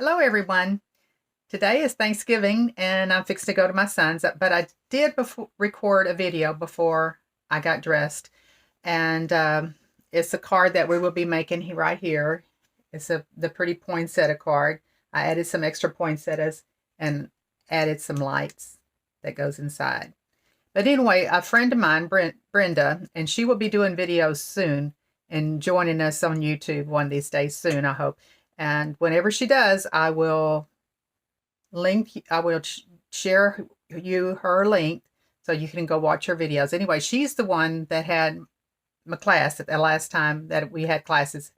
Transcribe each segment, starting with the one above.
Hello, everyone. Today is Thanksgiving, and I'm fixing to go to my son's. But I did record a video before I got dressed, and it's a card that we will be making right here. It's the pretty poinsettia card. I added some extra poinsettias and added some lights that goes inside. But anyway, a friend of mine, Brenda, and she will be doing videos soon and joining us on YouTube one of these days soon, I hope. And whenever she does, I will share her link so you can go watch her videos. Anyway, she's the one that had my class at the last time that we had classes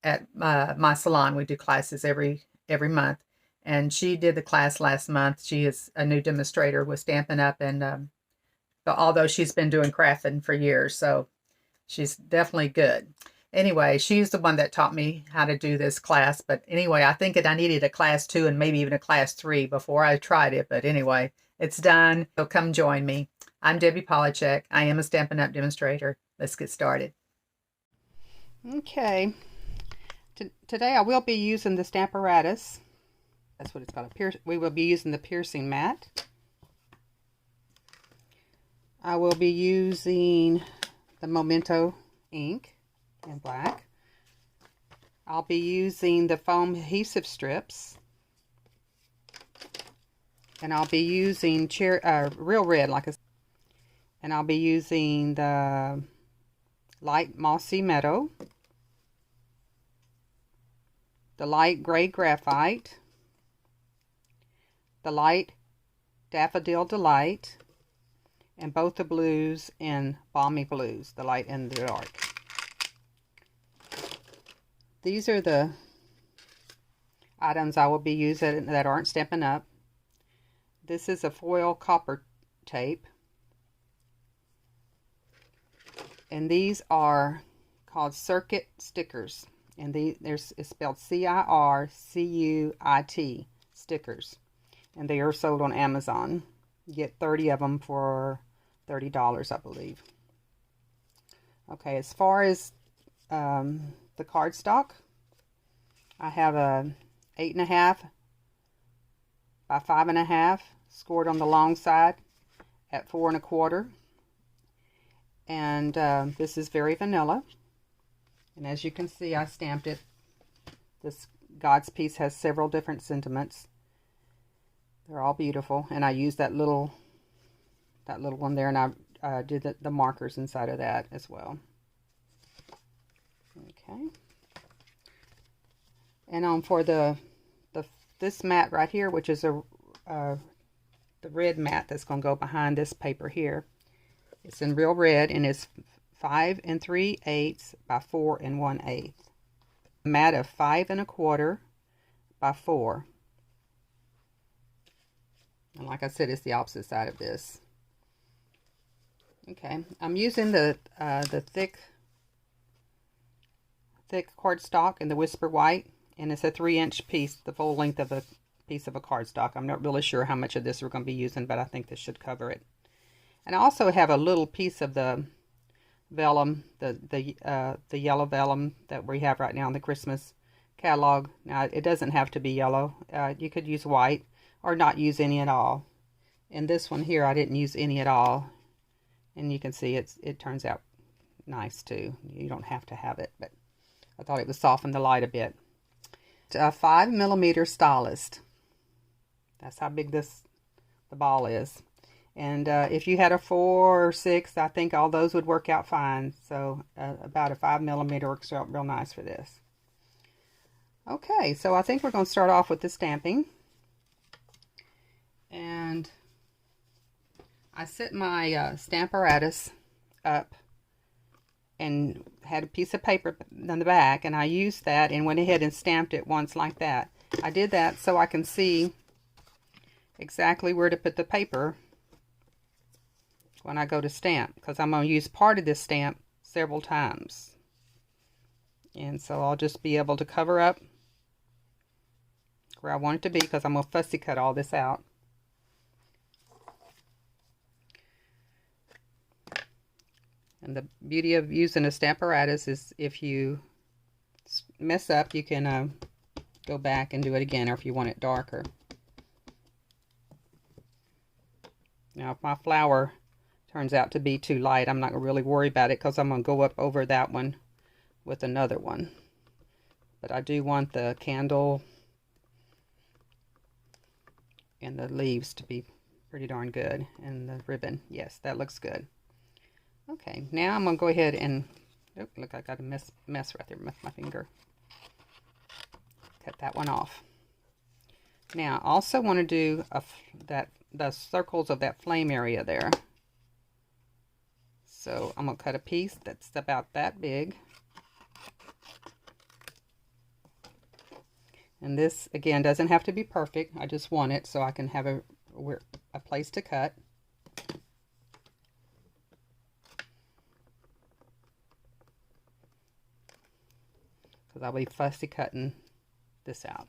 at my salon. We do classes every month, and she did the class last month. She is a new demonstrator with Stampin' Up, and but although she's been doing crafting for years, so she's definitely good. Anyway, she's the one that taught me how to do this class. But anyway, I think I needed a class 2 and maybe even a class 3 before I tried it. But anyway, it's done. So come join me. I'm Debbie Polachek. I am a Stampin' Up demonstrator. Let's get started. Okay. Today I will be using the Stamparatus. That's what it's called. We will be using the piercing mat. I will be using the Memento ink in black. I'll be using the foam adhesive strips. And I'll be using real red, and I'll be using the light mossy meadow, the light gray graphite, the light daffodil delight, and both the blues in balmy blues, the light and the dark. These are the items I will be using that aren't Stampin' Up. This is a foil copper tape. And these are called circuit stickers. And it's spelled CIRCUIT stickers. And they are sold on Amazon. You get 30 of them for $30, I believe. Okay, as far as the cardstock, I have a 8.5 by 5.5 scored on the long side at 4 1/4. And this is very vanilla. And as you can see, I stamped it. This God's piece has several different sentiments. They're all beautiful, and I used that little one there, and I did the markers inside of that as well. Okay. And for this mat right here, which is the red mat that's going to go behind this paper here. It's in real red, and it's 5 3/8 by 4 1/8. A mat of 5 1/4 by 4. And like I said, it's the opposite side of this. Okay, I'm using the thick cardstock in the Whisper White, and it's a 3-inch piece, the full length of a piece of a cardstock. I'm not really sure how much of this we're going to be using, but I think this should cover it. And I also have a little piece of the vellum, the yellow vellum that we have right now in the Christmas catalog. Now, it doesn't have to be yellow. You could use white or not use any at all. And this one here, I didn't use any at all. And you can see it turns out nice too. You don't have to have it, but I thought it would soften the light a bit. A 5mm stylist. That's how big the ball is. And if you had a 4 or 6, I think all those would work out fine. So about a 5mm works out real nice for this. Okay, so I think we're going to start off with the stamping. And I set my Stamparatus up and had a piece of paper on the back, and I used that and went ahead and stamped it once like that. I did that so I can see exactly where to put the paper when I go to stamp, because I'm going to use part of this stamp several times. And so I'll just be able to cover up where I want it to be, because I'm going to fussy cut all this out. And the beauty of using a Stamparatus is if you mess up, you can go back and do it again, or if you want it darker. Now, if my flower turns out to be too light, I'm not going to really worry about it because I'm going to go up over that one with another one. But I do want the candle and the leaves to be pretty darn good. And the ribbon, yes, that looks good. Okay, now I'm going to go ahead and, oh, look, I got a mess right there with my finger. Cut that one off. Now, I also want to do the circles of that flame area there. So I'm going to cut a piece that's about that big. And this, again, doesn't have to be perfect. I just want it so I can have a place to cut. Because I'll be fussy cutting this out.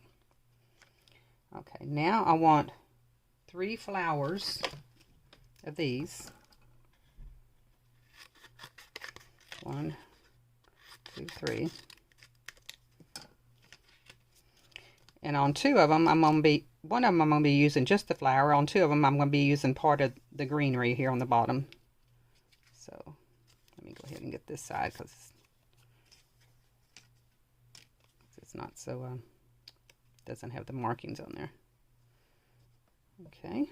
Okay, now I want 3 flowers of these. 1, 2, 3. And on 2 of them, one of them I'm going to be using just the flower. On 2 of them, I'm going to be using part of the greenery here on the bottom. So let me go ahead and get this side because it's not so, doesn't have the markings on there. Okay.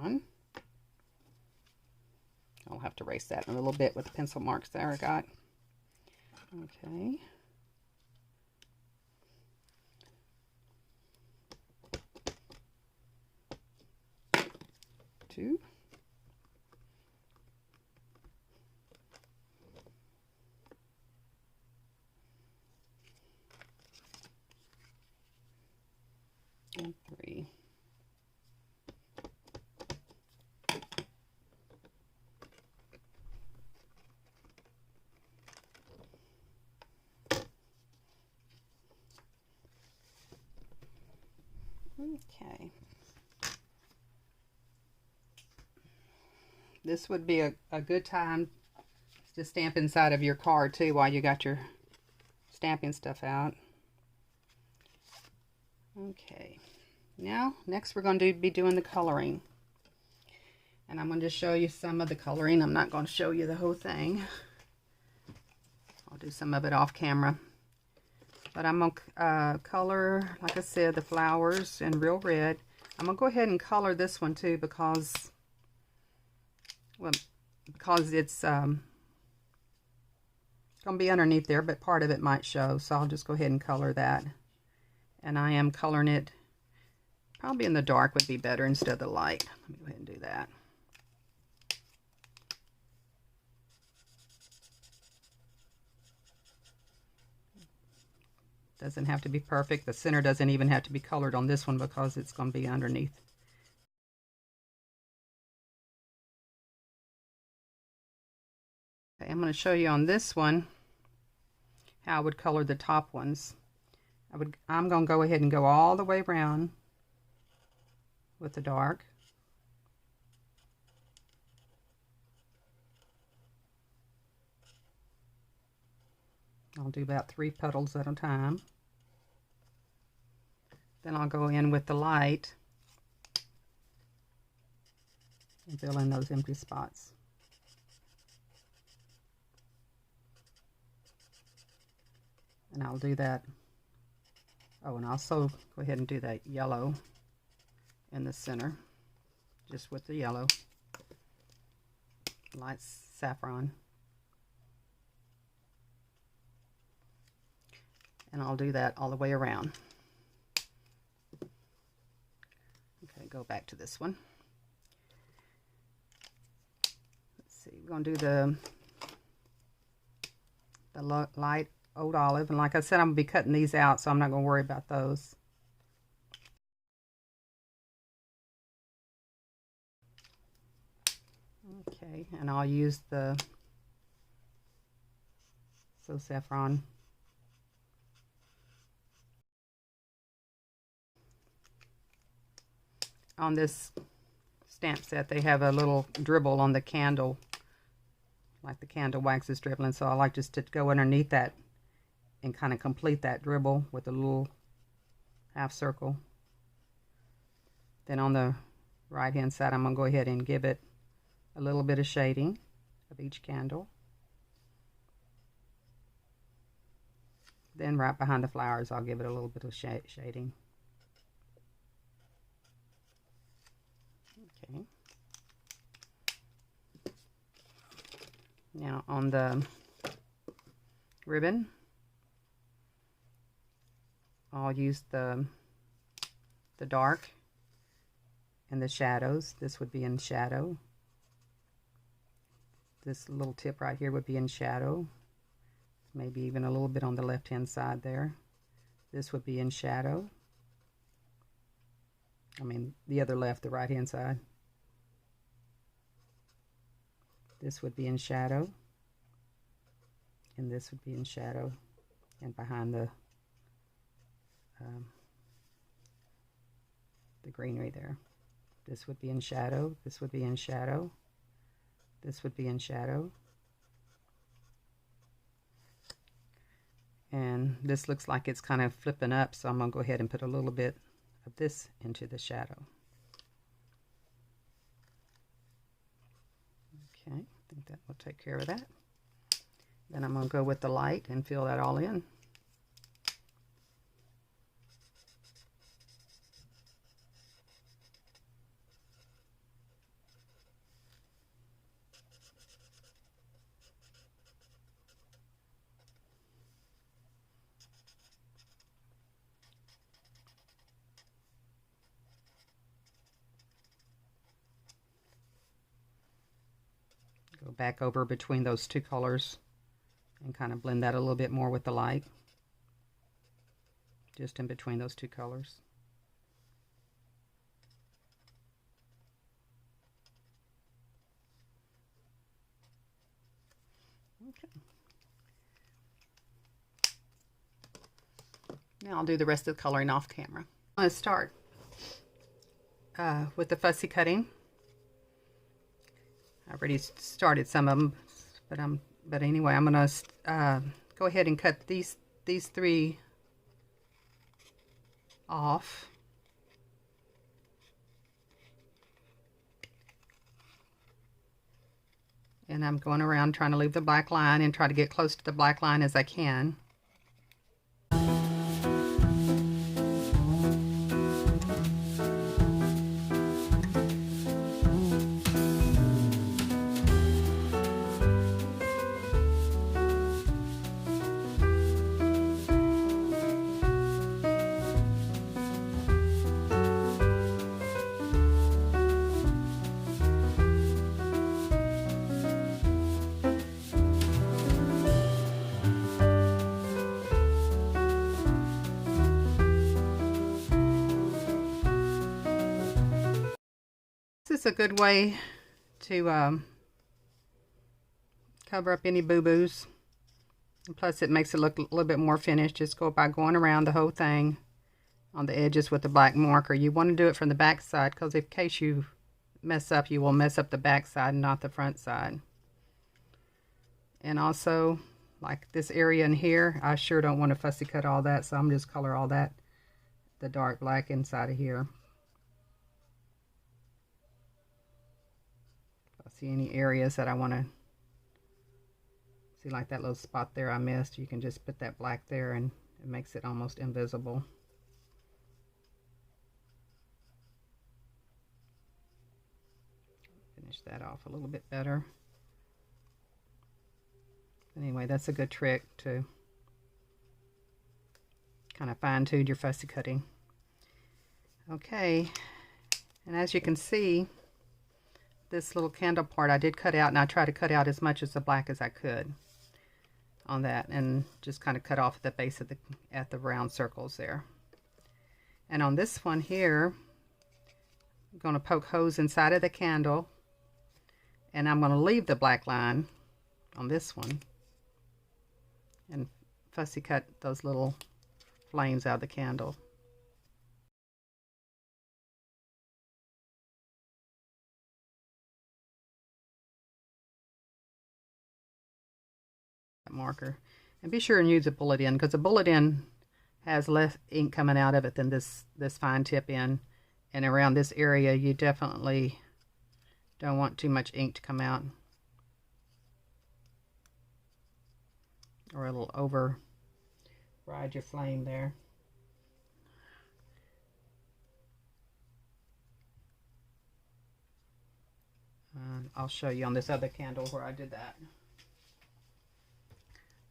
One. I'll have to erase that in a little bit with the pencil marks there I got. Okay. 2. And 3. Okay. This would be a good time to stamp inside of your card too while you got your stamping stuff out. Okay. Now, next we're going to be doing the coloring. And I'm going to show you some of the coloring. I'm not going to show you the whole thing. I'll do some of it off camera. But I'm going to color, like I said, the flowers in real red. I'm going to go ahead and color this one too because, well, because it's going to be underneath there, but part of it might show. So I'll just go ahead and color that. And I am coloring it, probably in the dark would be better instead of the light. Let me go ahead and do that. Doesn't have to be perfect. The center doesn't even have to be colored on this one because it's going to be underneath. Okay, I'm going to show you on this one how I would color the top ones. I'm going to go ahead and go all the way around with the dark. I'll do about 3 petals at a time. Then I'll go in with the light and fill in those empty spots. And I'll do that. Oh, and also go ahead and do that yellow in the center, just with the yellow, light saffron. And I'll do that all the way around. Okay, go back to this one. Let's see, we're going to do the light old olive. And like I said, I'm going to be cutting these out, so I'm not going to worry about those. Okay, and I'll use the saffron. on this stamp set, they have a little dribble on the candle, like the candle wax is dribbling. So I like just to go underneath that and kind of complete that dribble with a little half circle. Then on the right hand side, I'm going to go ahead and give it a little bit of shading of each candle. Then right behind the flowers, I'll give it a little bit of shading. Okay. Now on the ribbon, I'll use the dark and the shadows. This would be in shadow. This little tip right here would be in shadow. Maybe even a little bit on the left hand side there. This would be in shadow. I mean the other left, the right hand side. This would be in shadow. And this would be in shadow. And behind the greenery there. This would be in shadow. This would be in shadow. This would be in shadow. And this looks like it's kind of flipping up, so I'm going to go ahead and put a little bit of this into the shadow. Okay, I think that will take care of that. Then I'm going to go with the light and fill that all in. Go back over between those two colors and kind of blend that a little bit more with the light. Just in between those two colors. Okay. Now I'll do the rest of the coloring off camera. I'm going to start with the fussy cutting. I already started some of them, but anyway, I'm gonna go ahead and cut these three off. And I'm going around trying to leave the black line and try to get close to the black line as I can. This is a good way to cover up any boo-boos. Plus it makes it look a little bit more finished. Just go by going around the whole thing on the edges with the black marker. You want to do it from the back side because in case you mess up, you will mess up the back side and not the front side. And also, like this area in here, I sure don't want to fussy cut all that, so I'm just color all that the dark black inside of here. If I see any areas that I want to see, like that little spot there I missed, you can just put that black there and it makes it almost invisible. Finish that off a little bit better. Anyway, that's a good trick to kind of fine-tune your fussy cutting. Okay, and as you can see, this little candle part I did cut out, and I tried to cut out as much of the black as I could on that, and just kind of cut off the base of at the round circles there. And on this one here, I'm going to poke holes inside of the candle, and I'm going to leave the black line on this one and fussy cut those little flames out of the candle. marker. And be sure and use a bullet end, because a bullet end has less ink coming out of it than this fine tip end. And around this area, you definitely don't want too much ink to come out, or it'll override your flame there. I'll show you on this other candle where I did that.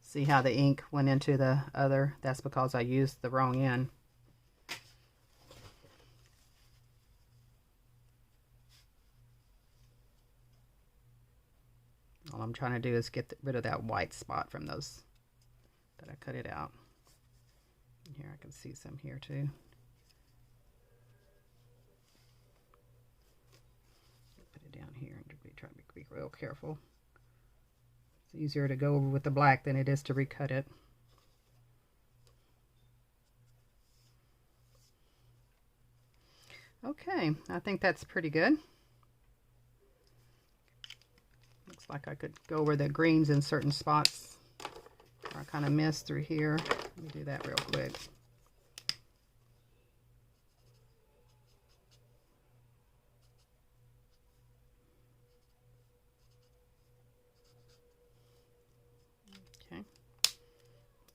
See how the ink went into the other? That's because I used the wrong end. All I'm trying to do is get rid of that white spot from those that I cut it out. And here I can see some here too. Put it down here and try to be real careful. It's easier to go over with the black than it is to recut it. Okay, I think that's pretty good. Looks like I could go over the greens in certain spots where I kind of missed through here. Let me do that real quick. Okay.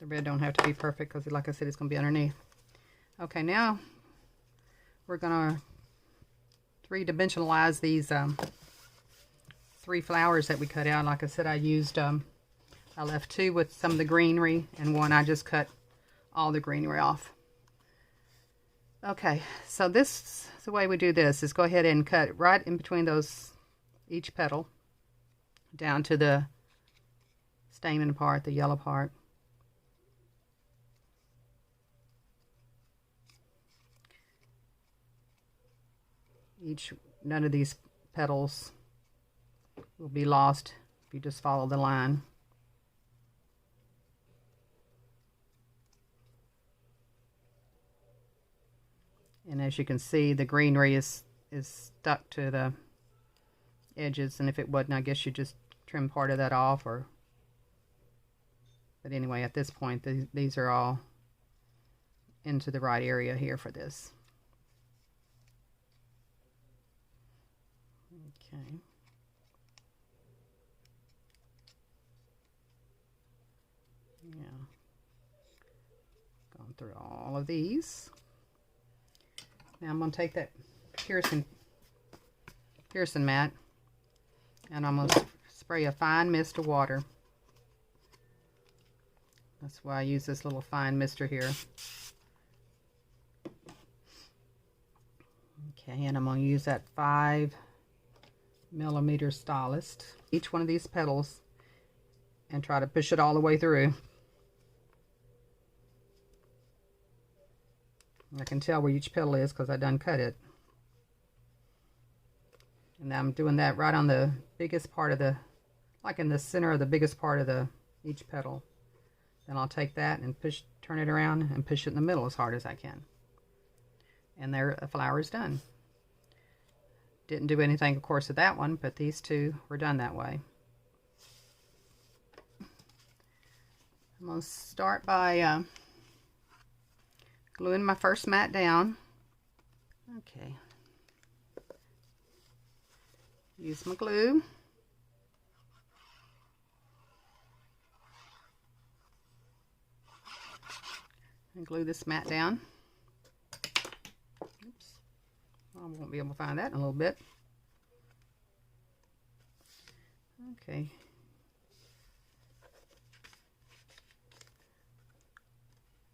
The red don't have to be perfect because, like I said, it's going to be underneath. Okay, now we're going to three-dimensionalize these 3 flowers that we cut out. Like I said, I used, I left 2 with some of the greenery, and 1 I just cut all the greenery off. Okay, so this is the way we do this, is go ahead and cut right in between those, each petal, down to the stamen part, the yellow part. None of these petals will be lost if you just follow the line. And as you can see, the greenery is stuck to the edges, and if it wasn't, I guess you just trim part of that off. But anyway, at this point, these are all into the right area here for this. Okay. Yeah. Going through all of these. Now I'm going to take that Pearson mat, and I'm going to spray a fine mist of water. That's why I use this little fine mister here. Okay, and I'm going to use that 5mm stylist. Each one of these petals, and try to push it all the way through. I can tell where each petal is because I done cut it. And I'm doing that right on the biggest part of like in the center of the biggest part of each petal. Then I'll take that and turn it around and push it in the middle as hard as I can. And there, the flower is done. Didn't do anything, of course, with that one, but these 2 were done that way. I'm going to start by gluing my first mat down. Okay. Use my glue. And glue this mat down. Oops. I won't be able to find that in a little bit. Okay.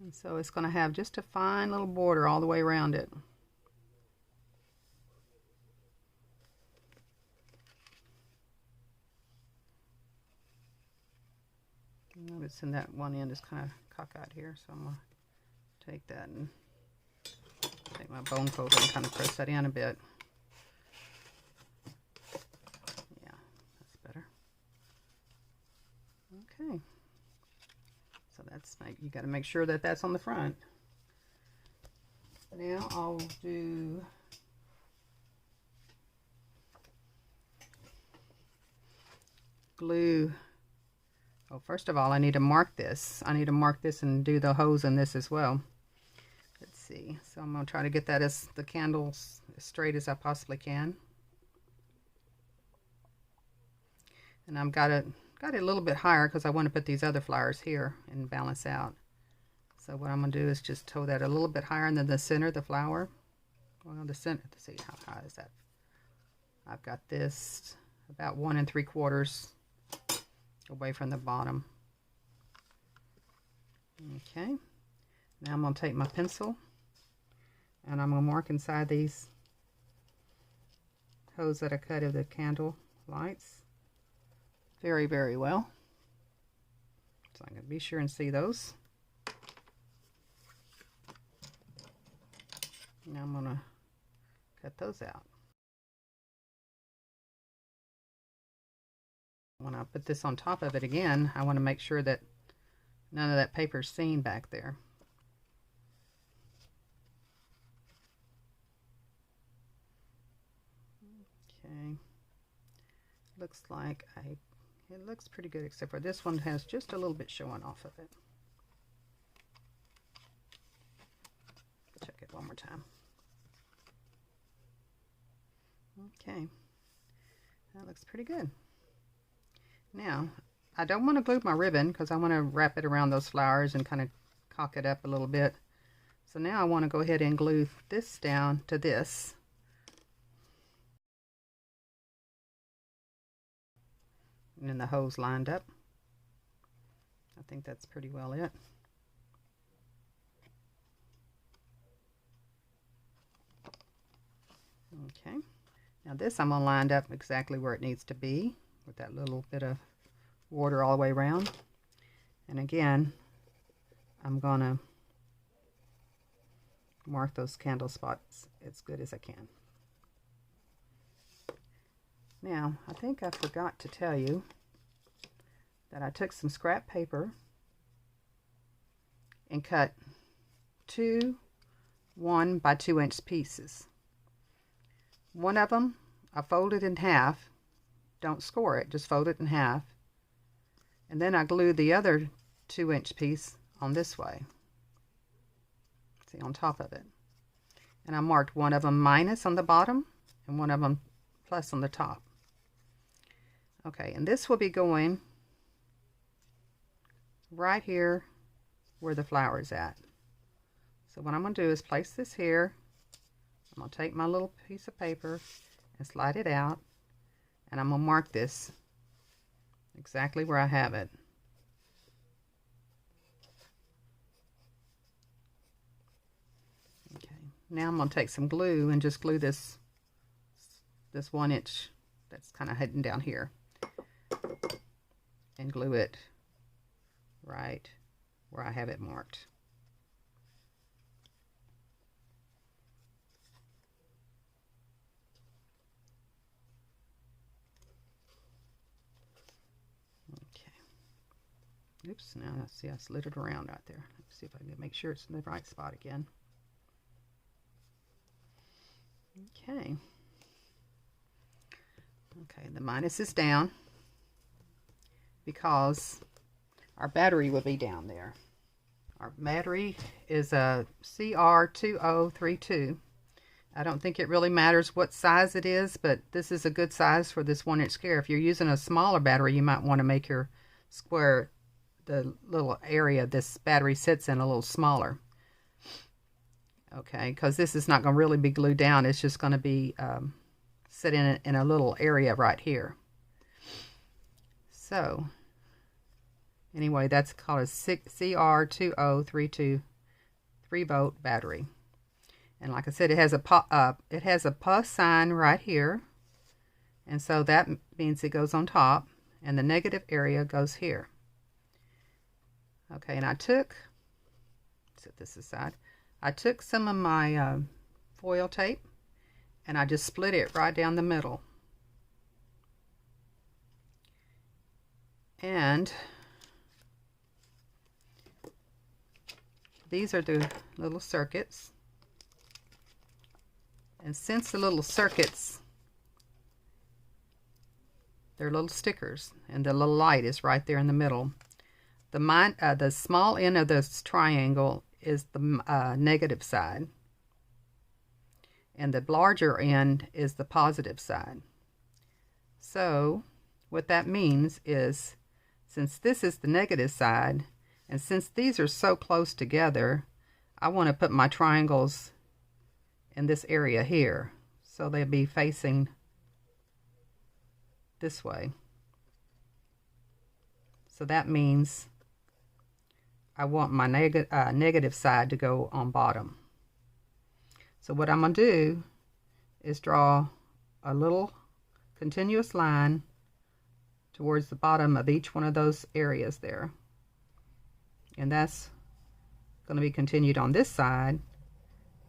And so it's going to have just a fine little border all the way around it. Notice in that one end is kind of cockeyed here, so I'm going to take that and take my bone folder and kind of press that in a bit. Yeah, that's better. Okay. So that's, you got to make sure that that's on the front. Now I'll do glue Oh, first of all, I need to mark this. I need to mark this and do the hose in this as well. Let's see. So I'm going to try to get that as the candles as straight as I possibly can. And I've got it a little bit higher because I want to put these other flowers here and balance out. So what I'm going to do is just toe that a little bit higher than the center of the flower. Well, the center, let's see, how high is that? I've got this about 1 3/4 away from the bottom. Okay. Now I'm going to take my pencil and I'm going to mark inside these holes that I cut of the candle lights very, very well. So I'm going to be sure and see those. Now I'm going to cut those out. When I put this on top of it again, I want to make sure that none of that paper is seen back there. Okay. Looks like it looks pretty good, except for this one has just a little bit showing off of it. Check it one more time. Okay. That looks pretty good. Now, I don't want to glue my ribbon because I want to wrap it around those flowers and kind of cock it up a little bit. So now I want to go ahead and glue this down to this. And then the hose lined up. I think that's pretty well it. Okay. Now this I'm going to line up exactly where it needs to be with that little bit of water all the way around. And again, I'm going to mark those candle spots as good as I can. Now, I think I forgot to tell you that I took some scrap paper and cut 2 1 by 2 inch pieces. One of them I folded in half. Don't score it, just fold it in half. And then I glued the other 2 inch piece on this way. See, on top of it. And I marked one of them minus on the bottom and one of them plus on the top. Okay, and this will be going right here where the flower is at. So what I'm going to do is place this here. I'm going to take my little piece of paper and slide it out. And I'm going to mark this exactly where I have it. Okay, now I'm going to take some glue and just glue this 1 inch that's kind of hidden down here. And glue it right where I have it marked. Okay. Oops, now let's see, I slid it around right there. Let's see if I can make sure it's in the right spot again. Okay. Okay, the minus is down because our battery will be down there. Our battery is a CR2032. I don't think it really matters what size it is, but this is a good size for this 1 inch square. If you're using a smaller battery, you might want to make your square, the little area this battery sits in, a little smaller. Okay, because this is not going to really be glued down. It's just going to be sit in a little area right here. So anyway, that's called a CR2032 3-volt battery. And like I said, it has a plus sign right here. And so that means it goes on top and the negative area goes here. Okay, and I took, set this aside, I took some of my foil tape and I just split it right down the middle. And these are the little circuits. And since the little circuits, they're little stickers, and the little light is right there in the middle, the small end of this triangle is the negative side, and the larger end is the positive side. So what that means is, since this is the negative side, and since these are so close together, I want to put my triangles in this area here, so they'll be facing this way. So that means I want my negative side to go on bottom. So what I'm going to do is draw a little continuous line towards the bottom of each one of those areas there. And that's going to be continued on this side,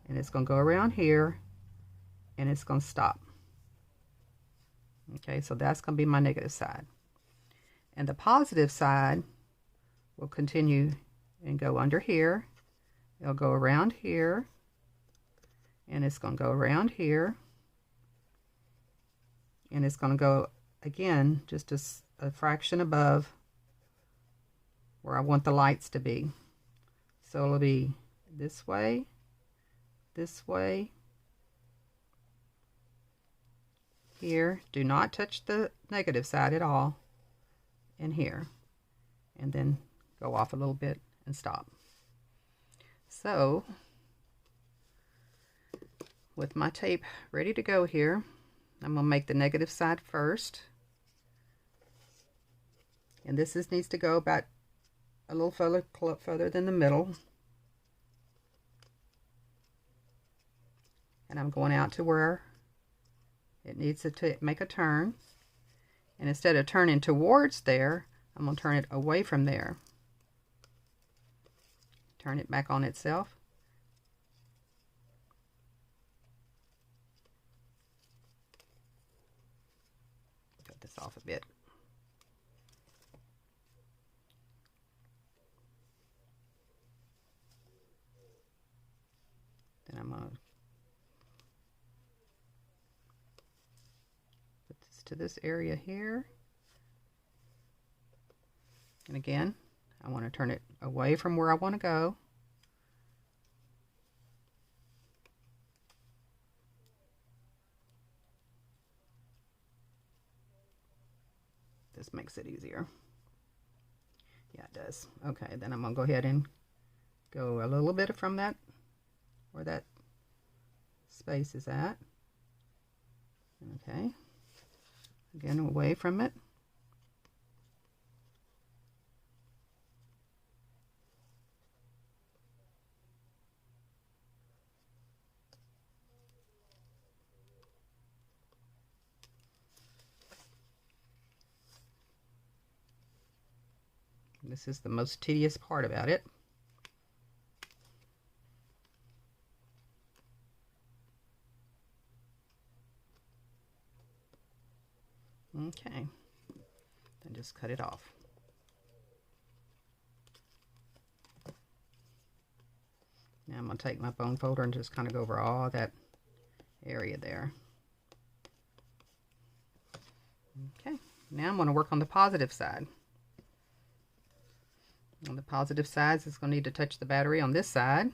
and it's going to go around here, and it's going to stop. Okay, so that's going to be my negative side. And the positive side will continue and go under here. It'll go around here, and it's going to go around here, and it's going to go again just a fraction above where I want the lights to be. So it'll be this way, here. Do not touch the negative side at all, and here, and then go off a little bit and stop. So with my tape ready to go here, I'm going to make the negative side first, and this needs to go about a little further than the middle, and I'm going out to where it needs to make a turn, and instead of turning towards there, I'm going to turn it away from there. Turn it back on itself. Cut this off a bit. Then I'm going to put this to this area here. And again, I want to turn it away from where I want to go. This makes it easier. Yeah, it does. Okay, then I'm going to go ahead and go a little bit from that, where that space is at. Okay, again, away from it. This is the most tedious part about it. Okay, then just cut it off. Now I'm going to take my bone folder and just kind of go over all that area there. Okay, now I'm going to work on the positive side. On the positive sides, it's going to need to touch the battery on this side.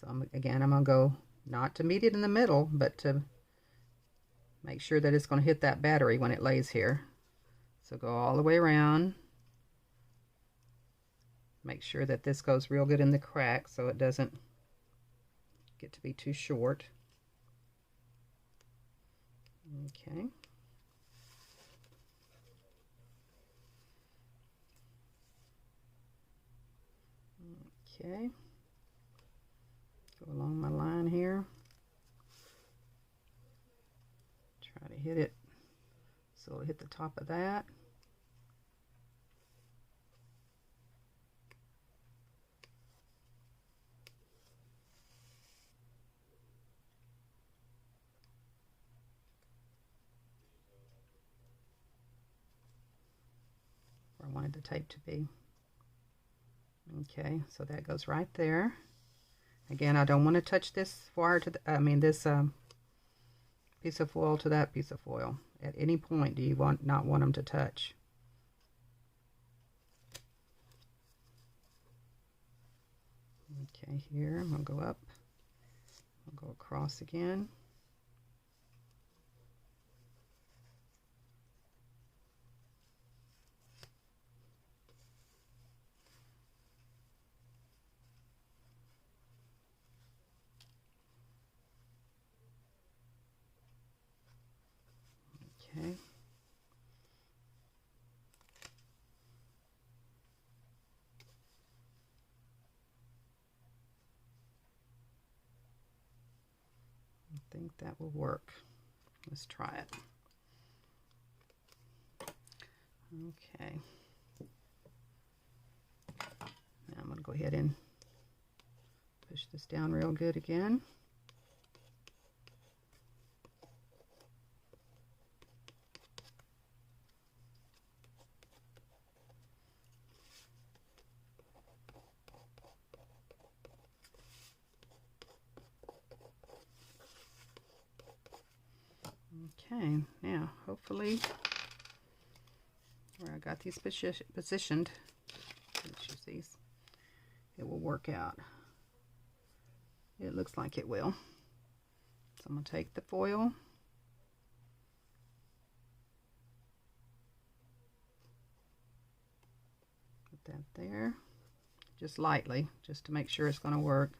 So again, I'm going to go not to meet it in the middle, but to make sure that it's going to hit that battery when it lays here. So go all the way around. Make sure that this goes real good in the crack so it doesn't get to be too short. Okay. Okay, go along my line here, try to hit it so it'll hit the top of that. Where I wanted the tape to be. Okay, so that goes right there. Again, I don't want to touch this wire to the, this piece of foil to that piece of foil. At any point do you not want them to touch. Okay, here I'm going to go up. I'll go across again. Okay. I think that will work. Let's try it. Okay. Now I'm going to go ahead and push this down real good again. Okay, now hopefully where I got these positioned, let's use these, it will work out. It looks like it will. So I'm going to take the foil, put that there, just lightly, just to make sure it's going to work,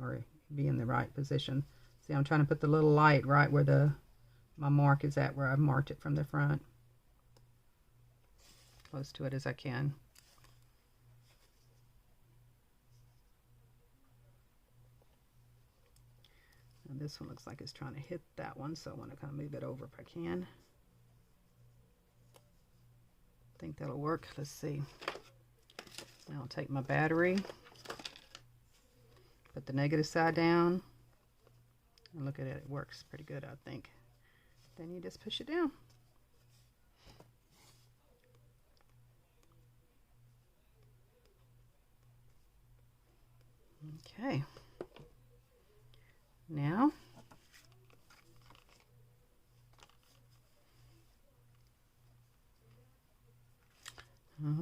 or be in the right position. See, I'm trying to put the little light right where my mark is at, where I've marked it from the front. Close to it as I can. Now this one looks like it's trying to hit that one, so I want to kind of move it over if I can. I think that'll work. Let's see. Now I'll take my battery, put the negative side down, and look at it. It works pretty good, I think. Then you just push it down. Okay. Now,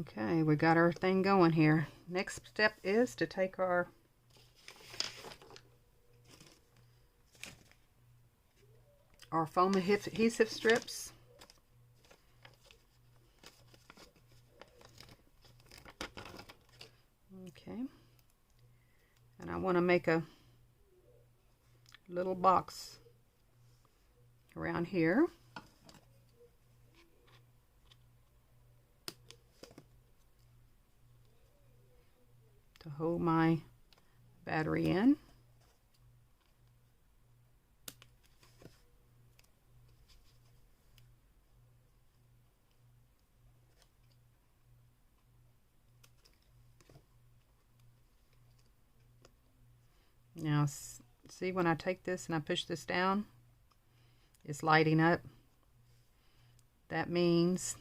okay, we got our thing going here. Next step is to take our foam adhesive strips. Okay. And I want to make a little box around here. To hold my battery in. Now, see, when I take this and I push this down, it's lighting up. That means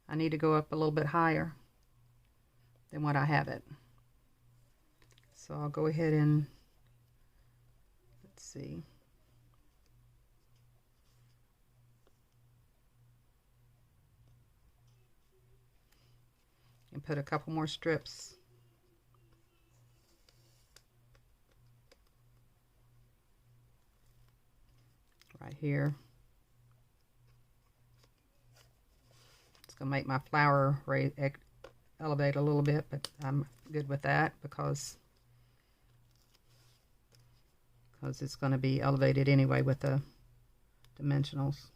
I need to go up a little bit higher than what I have it. So I'll go ahead and, let's see. And put a couple more strips. Right here. It's going to make my flower elevate a little bit, but I'm good with that because it's going to be elevated anyway with the dimensionals.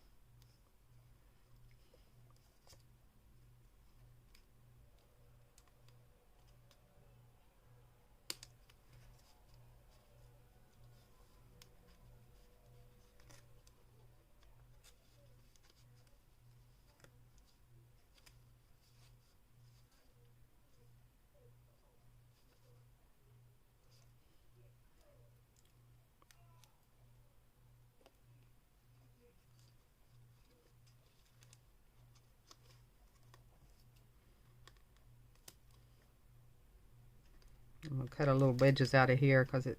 I'm going to cut a little wedges out of here because it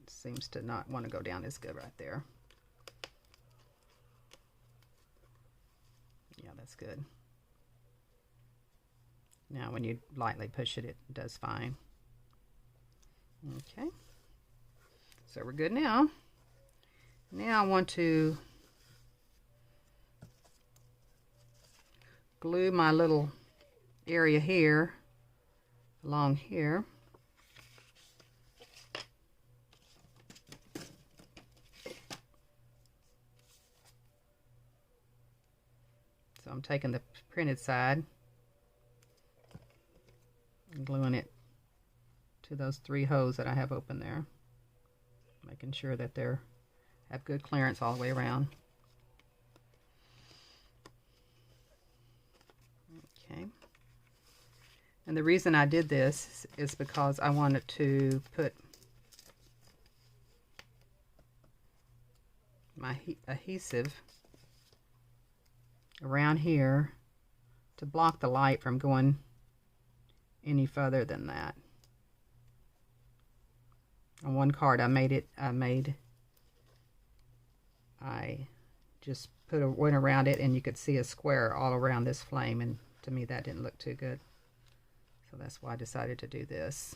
seems to not want to go down as good right there. Yeah, that's good. Now when you lightly push it, it does fine. Okay, so we're good now. Now I want to glue my little area here along here. So I'm taking the printed side and gluing it to those 3 holes that I have open there, making sure that they're have good clearance all the way around. Okay. And the reason I did this is because I wanted to put my adhesive around here to block the light from going any further than that. On one card I just went around it, and you could see a square all around this flame, and to me that didn't look too good. So that's why I decided to do this.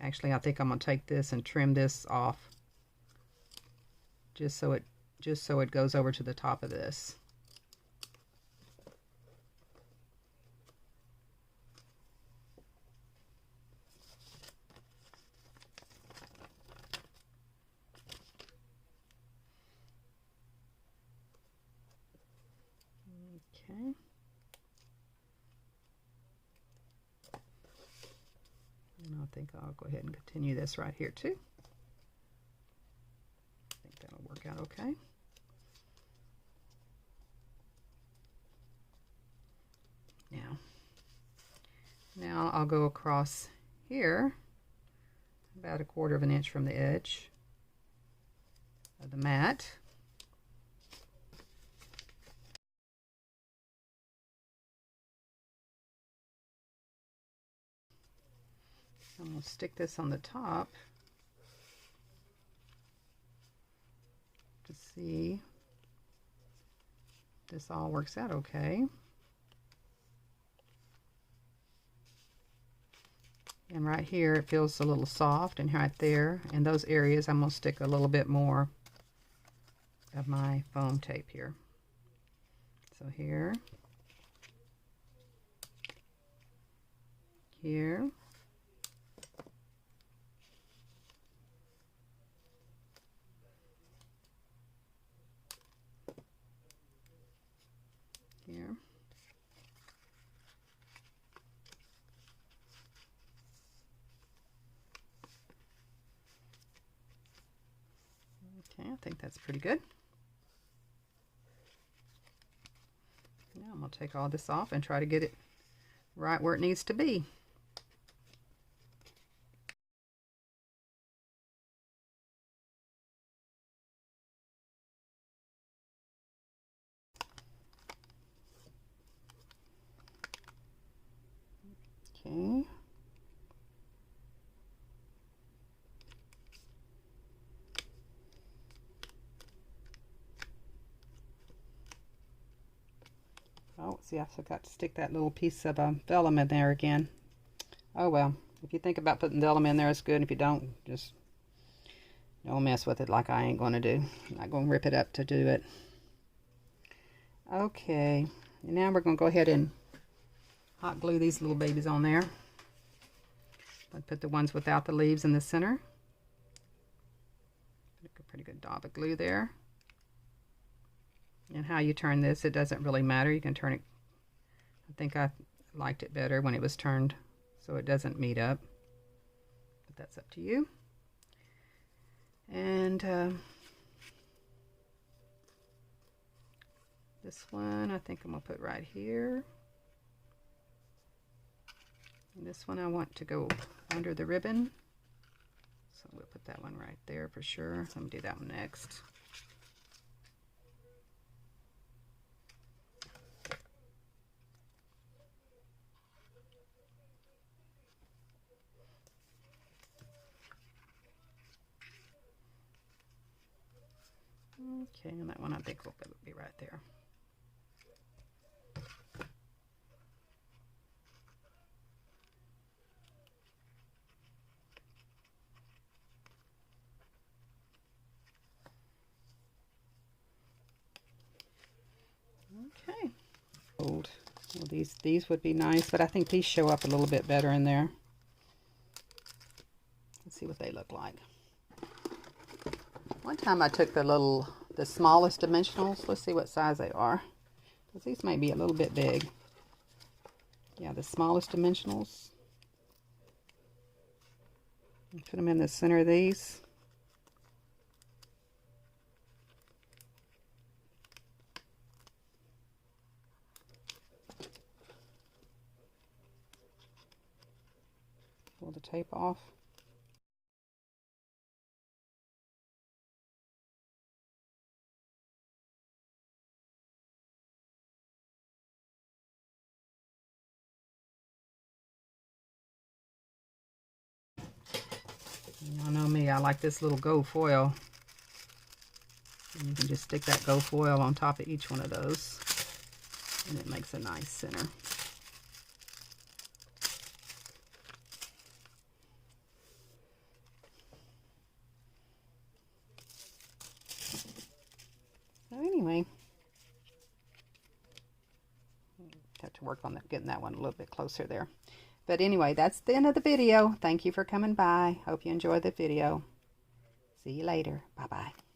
Actually, I think I'm going to take this and trim this off just so it goes over to the top of this. Okay. And I think I'll go ahead and continue this right here too. I think that'll work out okay. Now I'll go across here about 1/4 of an inch from the edge of the mat. I'm going to stick this on the top to see if this all works out okay. And right here it feels a little soft, and right there in those areas I'm going to stick a little bit more of my foam tape here. So here, here, here. Okay, I think that's pretty good. Now I'm going to take all this off and try to get it right where it needs to be. Okay. Oh, see, I forgot to stick that little piece of vellum in there again. Oh well, if you think about putting vellum in there, it's good. If you don't, just don't mess with it like I ain't going to do. I'm not going to rip it up to do it. Okay, and now we're going to go ahead and hot glue these little babies on there. I'll put the ones without the leaves in the center. Put a pretty good dab of glue there. And how you turn this, it doesn't really matter. You can turn it, I think I liked it better when it was turned so it doesn't meet up, but that's up to you. And this one I think I'm going to put right here. And this one I want to go under the ribbon, so we'll put that one right there for sure. Let me do that one next. Okay, and that one I think will be right there. Okay. Old. Well, these would be nice, but I think these show up a little bit better in there. Let's see what they look like. One time I took the smallest dimensionals. Let's see what size they are. Because these may be a little bit big. Yeah, the smallest dimensionals. Put them in the center of these. Pull the tape off. Y'all know me, I like this little gold foil. And you can just stick that gold foil on top of each one of those, and it makes a nice center. So anyway, have to work on getting that one a little bit closer there. But anyway, that's the end of the video. Thank you for coming by. Hope you enjoyed the video. See you later. Bye-bye.